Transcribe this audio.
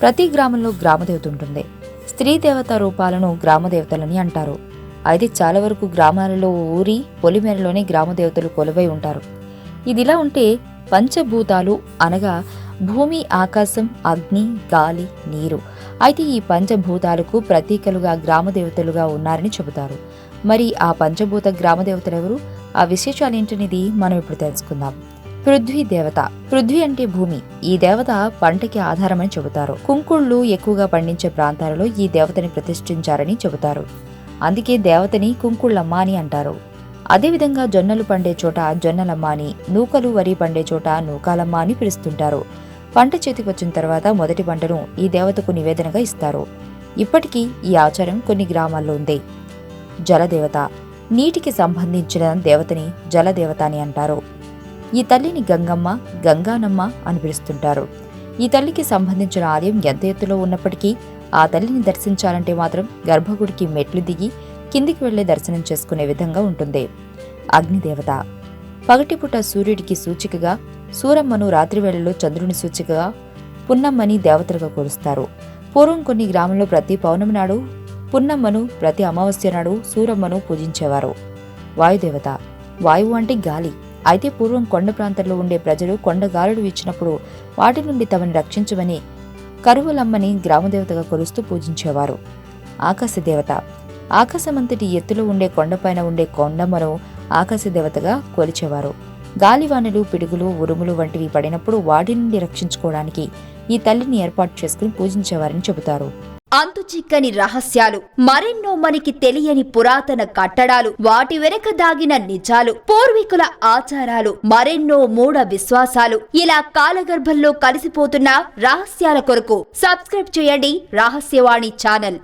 ప్రతి గ్రామంలో గ్రామదేవత ఉంటుంది. స్త్రీ దేవత రూపాలను గ్రామదేవతలని అంటారు. అయితే చాలా వరకు గ్రామాలలో ఊరి పొలిమేరలోనే గ్రామదేవతలు కొలువై ఉంటారు. ఇదిలా ఉంటే పంచభూతాలు అనగా భూమి, ఆకాశం, అగ్ని, గాలి, నీరు. అయితే ఈ పంచభూతాలకు ప్రతీకలుగా గ్రామదేవతలుగా ఉన్నారని చెబుతారు. మరి ఆ పంచభూత గ్రామదేవతలెవరు? ఆ విశేషాలేంటనేది మనం ఇప్పుడు తెలుసుకుందాం. పృథ్వీ దేవత. పృథ్వీ అంటే భూమి. ఈ దేవత పంటకి ఆధారమని చెబుతారు. కుంకుళ్లు ఎక్కువగా పండించే ప్రాంతాలలో ఈ దేవతని ప్రతిష్ఠించారని చెబుతారు. అందుకే దేవతని కుంకుళ్ళమ్మ అని అంటారు. అదేవిధంగా జొన్నలు పండే చోట జొన్నలమ్మ అని, నూకలు, వరి పండే చోట నూకాలమ్మ అని పిలుస్తుంటారు. పంట చేతికి వచ్చిన తర్వాత మొదటి పంటను ఈ దేవతకు నివేదనగా ఇస్తారు. ఇప్పటికీ ఈ ఆచారం కొన్ని గ్రామాల్లో ఉంది. జలదేవత. నీటికి సంబంధించిన దేవతని జలదేవత అని అంటారు. ఈ తల్లిని గంగమ్మ, గంగానమ్మ అని పిలుస్తుంటారు. ఈ తల్లికి సంబంధించిన ఆలయం ఎంత ఎత్తులో ఉన్నప్పటికీ ఆ తల్లిని దర్శించాలంటే మాత్రం గర్భగుడికి మెట్లు దిగి కిందికి వెళ్లే దర్శనం చేసుకునే విధంగా ఉంటుంది. అగ్నిదేవత. పగటిపూట సూర్యుడికి సూచికగా, సూరమ్మను రాత్రివేళలో చంద్రుని సూచికగా, పున్నమ్మని దేవతలుగా కొలుస్తారు. పూర్వం కొన్ని గ్రామంలో ప్రతి పౌర్ణమి నాడు పున్నమ్మను, ప్రతి అమావాస్య నాడు సూరమ్మను పూజించేవారు. వాయుదేవత. వాయువు అంటే గాలి. అయితే పూర్వం కొండ ప్రాంతాల్లో ఉండే ప్రజలు కొండగాలులు వీచినప్పుడు వాటి నుండి తమని రక్షించమని కరువులమ్మని గ్రామదేవతగా కొలుస్తూ పూజించేవారు. ఆకాశదేవత. ఆకాశమంతటి ఎత్తులో ఉండే కొండపైన ఉండే కొండమ్మను ఆకాశదేవతగా కొలిచేవారు. గాలివానలు, పిడుగులు, ఉరుములు వంటివి పడినప్పుడు వాటి నుండి రక్షించుకోవడానికి ఈ తల్లిని ఏర్పాటు చేసుకుని పూజించేవారని చెబుతారు. అంతు చిక్కని రహస్యాలు, మరెన్నో మనకి తెలియని పురాతన కట్టడాలు, వాటి వెనక దాగిన నిజాలు, పూర్వీకుల ఆచారాలు, మరెన్నో మూఢ విశ్వాసాలు, ఇలా కాలగర్భంలో కలిసిపోతున్న రహస్యాల కొరకు సబ్స్క్రైబ్ చేయండి రహస్యవాణి ఛానల్.